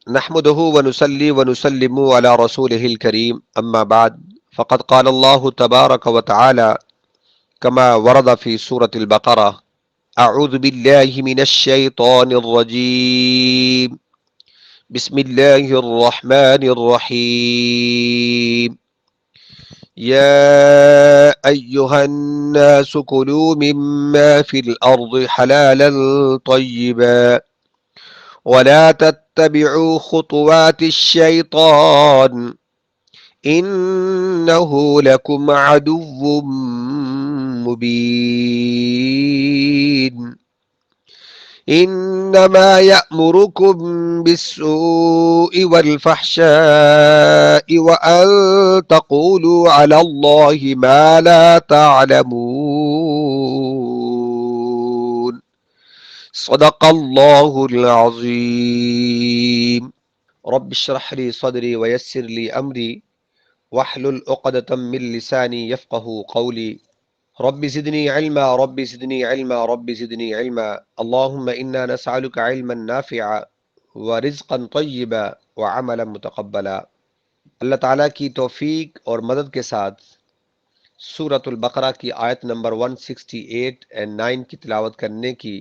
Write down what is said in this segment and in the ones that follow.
نحمده ونصلي ونسلم على رسوله الكريم أما بعد فقد قال الله تبارك وتعالى كما ورد في سورة البقرة أعوذ بالله من الشيطان الرجيم بسم الله الرحمن الرحيم يا أيها الناس كلوا مما في الأرض حلالا طيبا ولا تتبعوا خطوات الشيطان إنه لكم عدو مبين إنما يأمركم بالسوء والفحشاء وأن تقولوا على الله ما لا تعلمون صدق الله العظيم رب اشرح لي صدري ويسر لي أمري واحلل عقدة من لساني يفقه قولي رب زدني علما رب زدني علما رب زدني علما اللهم إنا نسألك علما نافعا ورزقا طيبا وعملا متقبلا۔ اللہ تعالیٰ کی توفیق اور مدد کے ساتھ سورۃ البقرہ کی آیت نمبر 168 اور 9 کی تلاوت کرنے کی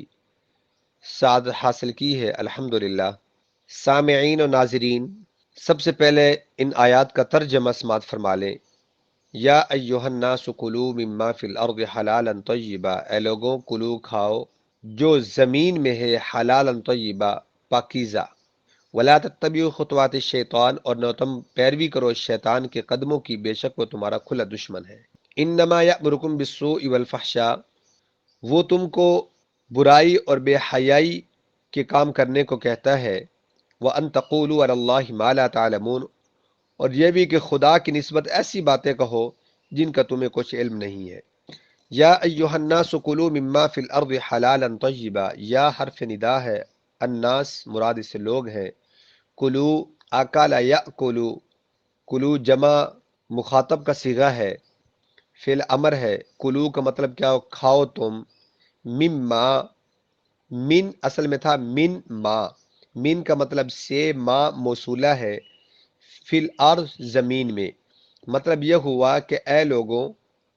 سعادت حاصل کی ہے، الحمدللہ۔ سامعین و ناظرین، سب سے پہلے ان آیات کا ترجمہ سماعت فرما لیں۔ یا ایہا الناس کلوا مما فی الارض حلالا طیبا، اے لوگوں کلو کھاؤ جو زمین میں ہے، حلالا طیبا پاکیزہ، ولا تتبعوا خطوات الشیطان، اور نہ تم پیروی کرو شیطان کے قدموں کی، بے شک وہ تمہارا کھلا دشمن ہے۔ انما یأمرکم بالسوء والفحشاء، وہ تم کو برائی اور بے حیائی کے کام کرنے کو کہتا ہے، وَأَن تَقُولُوا عَلَى اللَّهِ مَا لَا تَعْلَمُونَ، اور یہ بھی کہ خدا کی نسبت ایسی باتیں کہو جن کا تمہیں کچھ علم نہیں ہے۔ یا ایہا الناس کلوا مما فی الارض حلالا طیبا، یا حرف ندا ہے، الناس مراد اس سے لوگ ہیں، کلو اکل یاکلو، کلو جمع مخاطب کا صیغہ ہے، فعل امر ہے، کلو کا مطلب کیا ہو، کھاؤ تم، مما، من اصل میں تھا من ما، من کا مطلب سے، ما موصولہ ہے، فی الارض زمین میں، مطلب یہ ہوا کہ اے لوگوں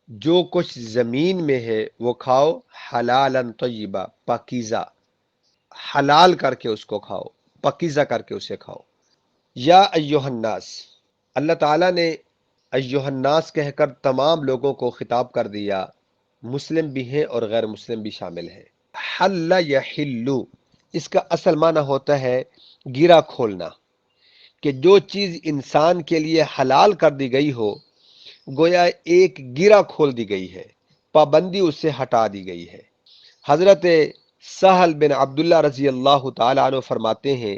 جو کچھ زمین میں ہے وہ کھاؤ، حلالا طیبا پاکیزہ، حلال کر کے اس کو کھاؤ، پاکیزہ کر کے اسے کھاؤ۔ یا ایہا الناس، اللہ تعالیٰ نے ایہا الناس کہہ کر تمام لوگوں کو خطاب کر دیا، مسلم بھی ہیں اور غیر مسلم بھی شامل ہیں۔ حل یحلو، اس کا اصل معنی ہوتا ہے گرہ کھولنا، کہ جو چیز انسان کے لیے حلال کر دی گئی ہو، گویا ایک گرہ کھول دی گئی ہے، پابندی اس سے ہٹا دی گئی ہے۔ حضرت سہل بن عبداللہ رضی اللہ تعالیٰ عنہ فرماتے ہیں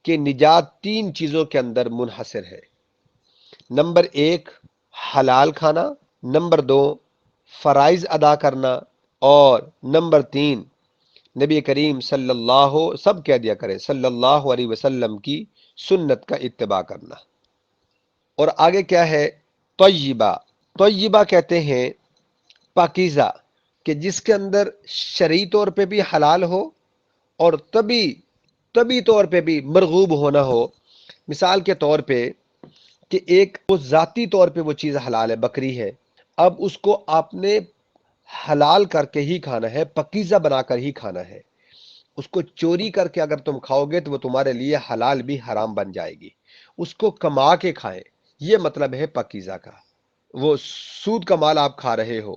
کہ نجات تین چیزوں کے اندر منحصر ہے۔ نمبر ایک حلال کھانا، نمبر دو فرائض ادا کرنا، اور نمبر تین نبی کریم صلی اللہ، سب کہہ دیا کرے، صلی اللہ علیہ وسلم کی سنت کا اتباع کرنا۔ اور آگے کیا ہے، طیبہ، طیبہ کہتے ہیں پاکیزہ، کہ جس کے اندر شرعی طور پہ بھی حلال ہو اور طبی طور پہ بھی مرغوب ہونا ہو۔ مثال کے طور پہ کہ ایک وہ ذاتی طور پہ وہ چیز حلال ہے، بکری ہے، اب اس کو آپ نے حلال کر کے ہی کھانا ہے، پاکیزہ بنا کر ہی کھانا ہے۔ اس کو چوری کر کے اگر تم کھاؤ گے تو وہ تمہارے لیے حلال بھی حرام بن جائے گی۔ اس کو کما کے کھائیں، یہ مطلب ہے پاکیزہ کا۔ وہ سود کا مال آپ کھا رہے ہو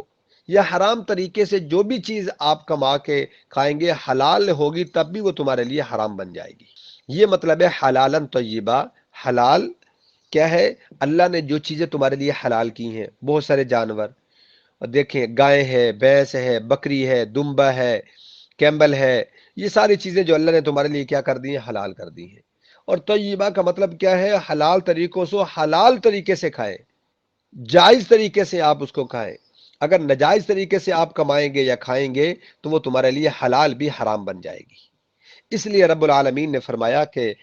یا حرام طریقے سے جو بھی چیز آپ کما کے کھائیں گے، حلال ہوگی تب بھی وہ تمہارے لیے حرام بن جائے گی۔ یہ مطلب ہے حلالا طیبہ۔ حلال کیا ہے؟ اللہ نے جو چیزیں تمہارے لیے حلال کی ہیں، بہت سارے جانور دیکھیں، گائے ہے، بھینس ہے، بکری ہے، دمبا ہے، کیمبل ہے، یہ ساری چیزیں جو اللہ نے تمہارے لیے کیا کر دی ہیں، حلال کر دی ہیں۔ اور طیبہ کا مطلب کیا ہے؟ حلال طریقوں سے، حلال طریقے سے کھائیں، جائز طریقے سے آپ اس کو کھائیں۔ اگر ناجائز طریقے سے آپ کمائیں گے یا کھائیں گے تو وہ تمہارے لیے حلال بھی حرام بن جائے گی۔ اس لیے رب العالمین نے فرمایا کہ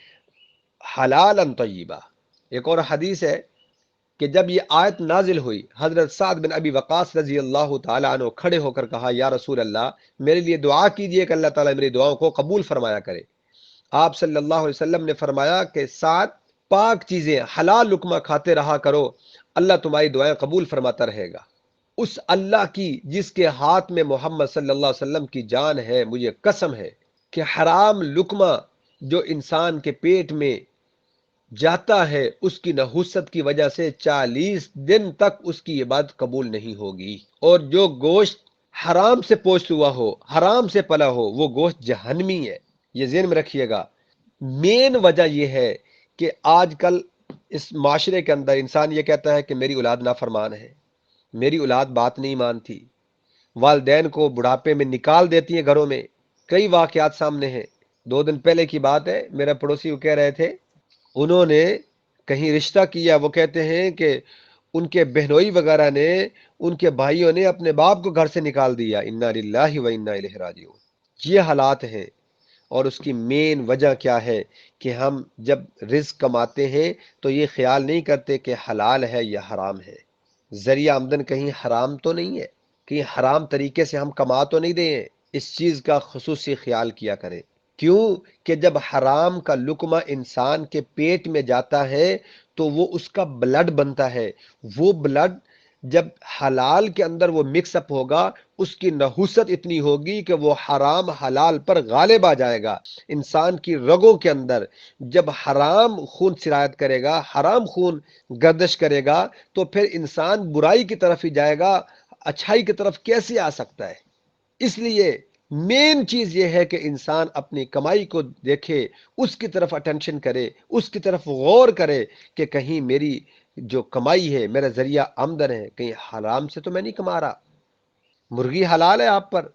حلالا طیبہ۔ ایک اور حدیث ہے کہ جب یہ آیت نازل ہوئی، حضرت سعد بن ابی وقاص رضی اللہ تعالیٰ عنہ کھڑے ہو کر کہا، یا رسول اللہ میرے لیے دعا کیجئے کہ اللہ تعالیٰ میری دعاؤں کو قبول فرمایا کرے۔ آپ صلی اللہ علیہ وسلم نے فرمایا کہ 7 پاک چیزیں حلال لقمہ کھاتے رہا کرو، اللہ تمہاری دعائیں قبول فرماتا رہے گا۔ اس اللہ کی جس کے ہاتھ میں محمد صلی اللہ علیہ وسلم کی جان ہے، مجھے قسم ہے کہ حرام لقمہ جو انسان کے پیٹ میں جاتا ہے، اس کی نحوست کی وجہ سے 40 دن تک اس کی عبادت قبول نہیں ہوگی، اور جو گوشت حرام سے پوشت ہوا ہو، حرام سے پلا ہو، وہ گوشت جہنمی ہے۔ یہ ذہن میں رکھیے گا۔ مین وجہ یہ ہے کہ آج کل اس معاشرے کے اندر انسان یہ کہتا ہے کہ میری اولاد نافرمان ہے، میری اولاد بات نہیں مانتی، والدین کو بڑھاپے میں نکال دیتی ہیں گھروں میں۔ کئی واقعات سامنے ہیں۔ 2 دن پہلے کی بات ہے، میرا پڑوسی وہ کہہ رہے تھے، انہوں نے کہیں رشتہ کیا، وہ کہتے ہیں کہ ان کے بہنوئی وغیرہ نے، ان کے بھائیوں نے اپنے باپ کو گھر سے نکال دیا۔ انا للہ و انا الیہ راجعون۔ یہ حالات ہیں۔ اور اس کی مین وجہ کیا ہے کہ ہم جب رزق کماتے ہیں تو یہ خیال نہیں کرتے کہ حلال ہے یا حرام ہے، ذریعہ آمدن کہیں حرام تو نہیں ہے، کہیں حرام طریقے سے ہم کما تو نہیں دیں۔ اس چیز کا خصوصی خیال کیا کریں۔ کیوں کہ جب حرام کا لقمہ انسان کے پیٹ میں جاتا ہے تو وہ اس کا بلڈ بنتا ہے، وہ بلڈ جب حلال کے اندر وہ مکس اپ ہوگا، اس کی نحوست اتنی ہوگی کہ وہ حرام حلال پر غالب آ جائے گا۔ انسان کی رگوں کے اندر جب حرام خون سرایت کرے گا، حرام خون گردش کرے گا، تو پھر انسان برائی کی طرف ہی جائے گا، اچھائی کی طرف کیسے آ سکتا ہے؟ اس لیے مین چیز یہ ہے کہ انسان اپنی کمائی کو دیکھے، اس کی طرف اٹینشن کرے، اس کی طرف غور کرے کہ کہیں میری جو کمائی ہے، میرا ذریعہ آمدن ہے، کہیں حرام سے تو میں نہیں کما رہا۔ مرغی حلال ہے آپ پر،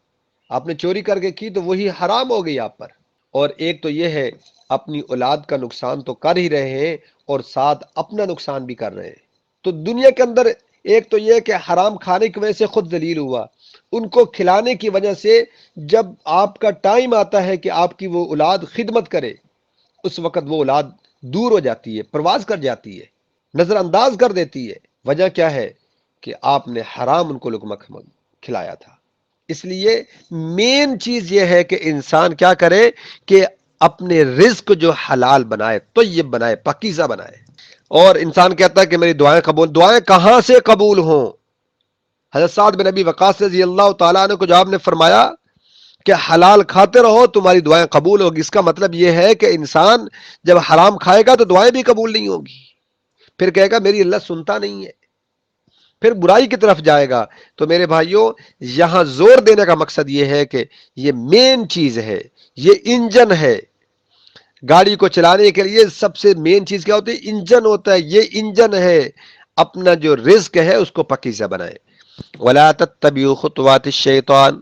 آپ نے چوری کر کے کی تو وہی حرام ہو گئی آپ پر۔ اور ایک تو یہ ہے اپنی اولاد کا نقصان تو کر ہی رہے ہیں، اور ساتھ اپنا نقصان بھی کر رہے ہیں۔ تو دنیا کے اندر ایک تو یہ کہ حرام کھانے کی وجہ سے خود ذلیل ہوا، ان کو کھلانے کی وجہ سے جب آپ کا ٹائم آتا ہے کہ آپ کی وہ اولاد خدمت کرے، اس وقت وہ اولاد دور ہو جاتی ہے، پرواز کر جاتی ہے، نظر انداز کر دیتی ہے۔ وجہ کیا ہے کہ آپ نے حرام ان کو لقمہ کھلایا تھا۔ اس لیے مین چیز یہ ہے کہ انسان کیا کرے کہ اپنے رزق جو حلال بنائے، طیب بنائے، پاکیزہ بنائے۔ اور انسان کہتا ہے کہ میری دعائیں قبول، دعائیں کہاں سے قبول ہوں؟ حضرت سعد بن نبی وقاص رضی اللہ تعالیٰ عنہ کو جو آپ نے فرمایا کہ حلال کھاتے رہو تمہاری دعائیں قبول ہوگی، اس کا مطلب یہ ہے کہ انسان جب حرام کھائے گا تو دعائیں بھی قبول نہیں ہوگی، پھر کہے گا میری اللہ سنتا نہیں ہے، پھر برائی کی طرف جائے گا۔ تو میرے بھائیوں، یہاں زور دینے کا مقصد یہ ہے کہ یہ مین چیز ہے، یہ انجن ہے۔ گاڑی کو چلانے کے لیے سب سے مین چیز کیا ہوتی ہے؟ انجن ہوتا ہے، یہ انجن ہے۔ اپنا جو رزق ہے اس کو پاکیزہ بنائے۔ وَلَا تَتَّبِعُوا خُطُوَاتِ الشَّيْطَانِ،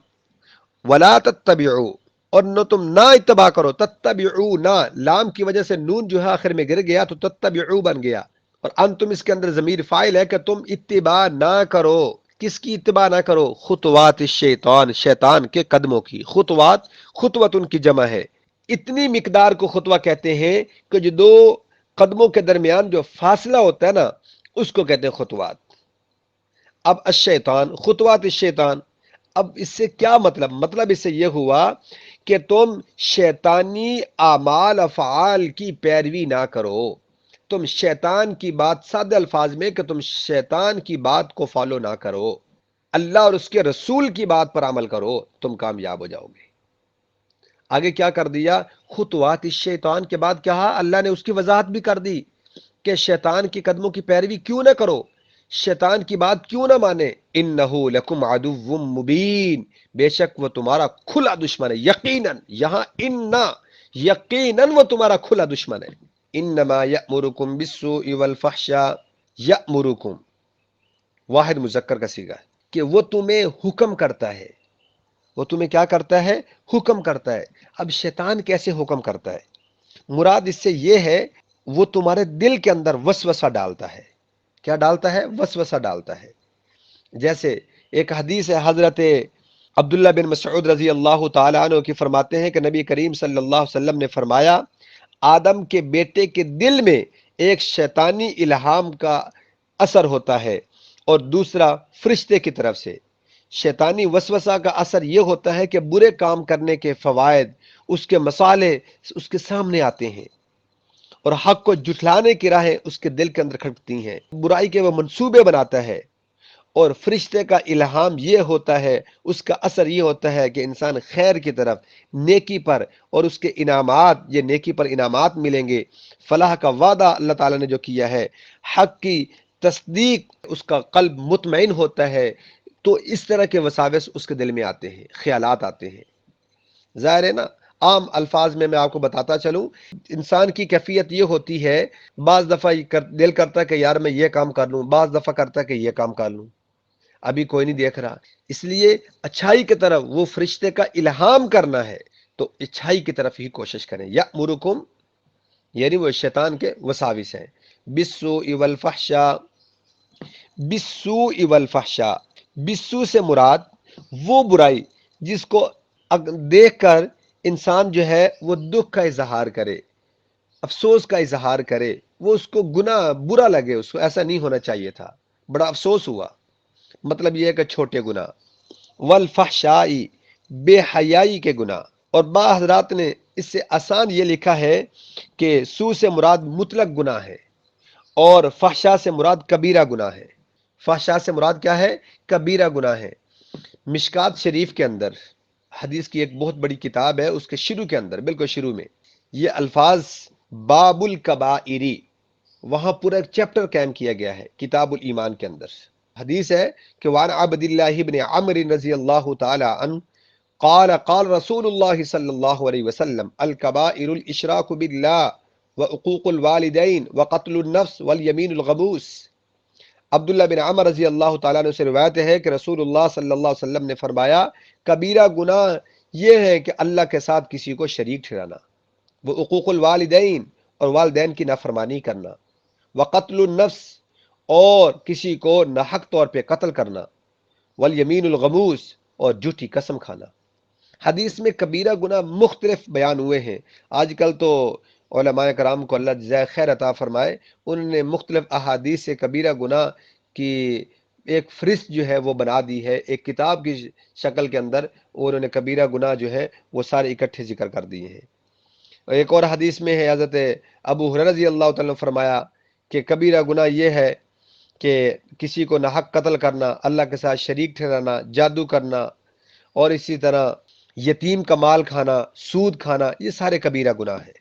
وَلَا تَتَّبِعُوا، اور نہ تم نہ اتباع کرو، تتبعوا نہ، لام کی وجہ سے نون جو ہے آخر میں گر گیا تو تتبعوا بن گیا، اور انتم اس کے اندر ضمیر فاعل ہے کہ تم اتباع نہ کرو۔ کس کی اتباع نہ کرو؟ خطوات الشیطان، شیطان کے قدموں کی۔ خطوات، خطوت ان کی جمع ہے۔ اتنی مقدار کو خطوہ کہتے ہیں کہ جو 2 قدموں کے درمیان جو فاصلہ ہوتا ہے نا، اس کو کہتے ہیں خطوات۔ اب الشیطان، خطوات الشیطان، اب اس سے کیا مطلب؟ مطلب اس سے یہ ہوا کہ تم شیطانی اعمال افعال کی پیروی نہ کرو۔ تم شیطان کی بات، سادہ الفاظ میں کہ تم شیطان کی بات کو فالو نہ کرو، اللہ اور اس کے رسول کی بات پر عمل کرو، تم کامیاب ہو جاؤ گے۔ آگے کیا کر دیا؟ خطوات الشیطان کے بعد کیا؟ اللہ نے اس کی وضاحت بھی کر دی کہ شیطان کی قدموں کی پیروی کیوں نہ کرو، شیطان کی بات کیوں نہ مانے۔ انہو لکم عدو مبین، بے شک وہ تمہارا کھلا دشمن ہے۔ یقیناً، یہاں اننا، یقیناً وہ تمہارا کھلا دشمن ہے۔ انما یأمرکم بالسوء والفحشاء، یأمرکم واحد مذکر کا صیغہ ہے کہ وہ تمہیں حکم کرتا ہے۔ وہ تمہیں کیا کرتا ہے؟ حکم کرتا ہے۔ اب شیطان کیسے حکم کرتا ہے؟ مراد اس سے یہ ہے وہ تمہارے دل کے اندر وسوسہ ڈالتا ہے۔ کیا ڈالتا ہے؟ وسوسہ ڈالتا ہے۔ جیسے ایک حدیث ہے، حضرت عبداللہ بن مسعود رضی اللہ تعالیٰ عنہ کی فرماتے ہیں کہ نبی کریم صلی اللہ علیہ وسلم نے فرمایا، آدم کے بیٹے کے دل میں ایک شیطانی الہام کا اثر ہوتا ہے اور دوسرا فرشتے کی طرف سے۔ شیطانی وسوسہ کا اثر یہ ہوتا ہے کہ برے کام کرنے کے فوائد، اس کے مصالح اس کے سامنے آتے ہیں، اور حق کو جھٹلانے کی راہیں اس کے دل کے اندر کھٹکتی ہیں، برائی کے وہ منصوبے بناتا ہے، اور فرشتے کا الہام یہ ہوتا ہے، اس کا اثر یہ ہوتا ہے کہ انسان خیر کی طرف، نیکی پر، اور اس کے انعامات، یہ نیکی پر انعامات ملیں گے، فلاح کا وعدہ اللہ تعالیٰ نے جو کیا ہے، حق کی تصدیق، اس کا قلب مطمئن ہوتا ہے، تو اس طرح کے وساوس اس کے دل میں آتے ہیں، خیالات آتے ہیں۔ ظاہر ہے نا، عام الفاظ میں آپ کو بتاتا چلوں، انسان کی کیفیت یہ ہوتی ہے، بعض دفعہ دل کرتا ہے کہ یار میں یہ کام کر لوں، بعض دفعہ کرتا ہے کہ یہ کام کر لوں، ابھی کوئی نہیں دیکھ رہا، اس لیے اچھائی کی طرف وہ فرشتے کا الہام کرنا ہے، تو اچھائی کی طرف ہی کوشش کریں۔ یأمرکم، یعنی وہ شیطان کے وساوس ہیں، بالسوء والفحشاء، بالسوء والفحشاء، بالسوء سے مراد وہ برائی جس کو دیکھ کر انسان جو ہے وہ دکھ کا اظہار کرے، افسوس کا اظہار کرے، وہ اس کو گناہ برا لگے، اس کو ایسا نہیں ہونا چاہیے تھا، بڑا افسوس ہوا، مطلب یہ ہے کہ چھوٹے گناہ، والفحشائی، بے حیائی کے گناہ۔ اور بعض حضرات نے اس سے آسان یہ لکھا ہے کہ سو سے مراد مطلق گناہ ہے، اور فحشا سے مراد کبیرہ گناہ ہے۔ فحشا سے مراد کیا ہے؟ کبیرہ گناہ ہے۔ مشکات شریف کے اندر حدیث کی ایک بہت بڑی کتاب ہے، اس کے شروع کے اندر، بالکل شروع میں یہ الفاظ باب الکبائری، وہاں پورا ایک چیپٹر قائم کیا گیا ہے کتاب الایمان کے اندر۔ حدیث ہے کہ وعن عبد اللہ بن عمرو رضی اللہ تعالی عنہ قال قال رسول اللہ صلی اللہ علیہ وسلم الکبائر الاشراک باللہ وعقوق الوالدین وقتل النفس والیمین الغموس۔ عبداللہ بن عمر رضی اللہ تعالیٰ عنہ سے روایت ہے کہ رسول اللہ صلی اللہ علیہ وسلم نے فرمایا، کبیرہ گناہ یہ ہے کہ اللہ کے ساتھ کسی کو شریک ٹھہرانا، وہ عقوق الوالدین، اور والدین کی نافرمانی کرنا، وقتل النفس، اور کسی کو ناحق طور پہ قتل کرنا، والیمین الغموس، اور جھوٹی قسم کھانا۔ حدیث میں کبیرہ گناہ مختلف بیان ہوئے ہیں، آج کل تو علماء کرام کو اللہ جزائے خیر عطا فرمائے، انہوں نے مختلف احادیث سے کبیرہ گناہ کی ایک فہرست جو ہے وہ بنا دی ہے، ایک کتاب کی شکل کے اندر انہوں نے کبیرہ گناہ جو ہے وہ سارے اکٹھے ذکر کر دیے ہیں۔ ایک اور حدیث میں ہے، حضرت ابو ہریرہ رضی اللہ تعالیٰ نے فرمایا کہ کبیرہ گناہ یہ ہے کہ کسی کو ناحق قتل کرنا، اللہ کے ساتھ شریک ٹھہرانا، جادو کرنا، اور اسی طرح یتیم کا مال کھانا، سود کھانا، یہ سارے کبیرہ گناہ ہیں۔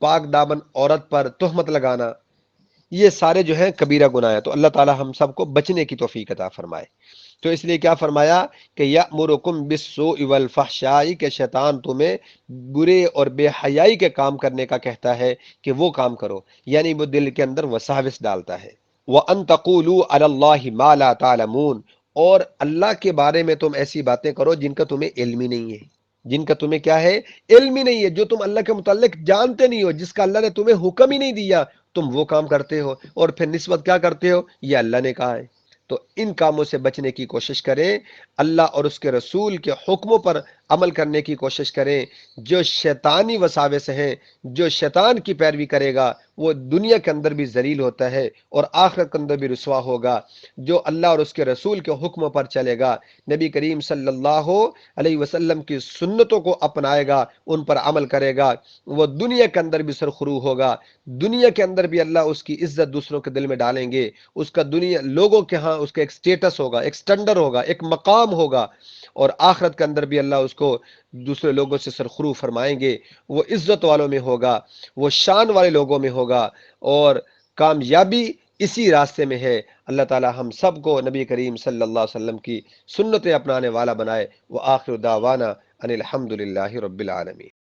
پاک دامن عورت پر تہمت لگانا، یہ سارے جو ہیں کبیرہ گناہ ہیں۔ تو اللہ تعالی ہم سب کو بچنے کی توفیق عطا فرمائے۔ تو اس لیے کیا فرمایا کہ یأمرکم بالسوء والفحشاء، کہ شیطان تمہیں برے اور بے حیائی کے کام کرنے کا کہتا ہے کہ وہ کام کرو، یعنی وہ دل کے اندر وساوس ڈالتا ہے۔ وَأَن تَقُولُوا عَلَى اللَّهِ مَا لَا تَعْلَمُونَ، اور اللہ کے بارے میں تم ایسی باتیں کرو جن کا تمہیں علم ہی نہیں ہے، جن کا تمہیں کیا ہے؟ علم ہی نہیں ہے، جو تم اللہ کے متعلق جانتے نہیں ہو، جس کا اللہ نے تمہیں حکم ہی نہیں دیا، تم وہ کام کرتے ہو، اور پھر نسبت کیا کرتے ہو؟ یہ اللہ نے کہا ہے۔ تو ان کاموں سے بچنے کی کوشش کریں، اللہ اور اس کے رسول کے حکموں پر عمل کرنے کی کوشش کریں۔ جو شیطانی وساوس ہیں، جو شیطان کی پیروی کرے گا، وہ دنیا کے اندر بھی ذلیل ہوتا ہے اور آخرت کے اندر بھی رسوا ہوگا۔ جو اللہ اور اس کے رسول کے حکموں پر چلے گا، نبی کریم صلی اللہ علیہ وسلم کی سنتوں کو اپنائے گا، ان پر عمل کرے گا، وہ دنیا کے اندر بھی سرخرو ہوگا، دنیا کے اندر بھی اللہ اس کی عزت دوسروں کے دل میں ڈالیں گے، اس کا دنیا لوگوں کے ہاں اس کا ایک سٹیٹس ہوگا، ایک سٹینڈر ہوگا، ایک مقام ہوگا، اور آخرت کے اندر بھی اللہ اس کو دوسرے لوگوں سے سرخرو فرمائیں گے، وہ عزت والوں میں ہوگا، وہ شان والے لوگوں میں ہوگا، اور کامیابی اسی راستے میں ہے۔ اللہ تعالی ہم سب کو نبی کریم صلی اللہ علیہ وسلم کی سنتیں اپنانے والا بنائے۔ وآخر دعوانا ان الحمد للہ رب العالمین۔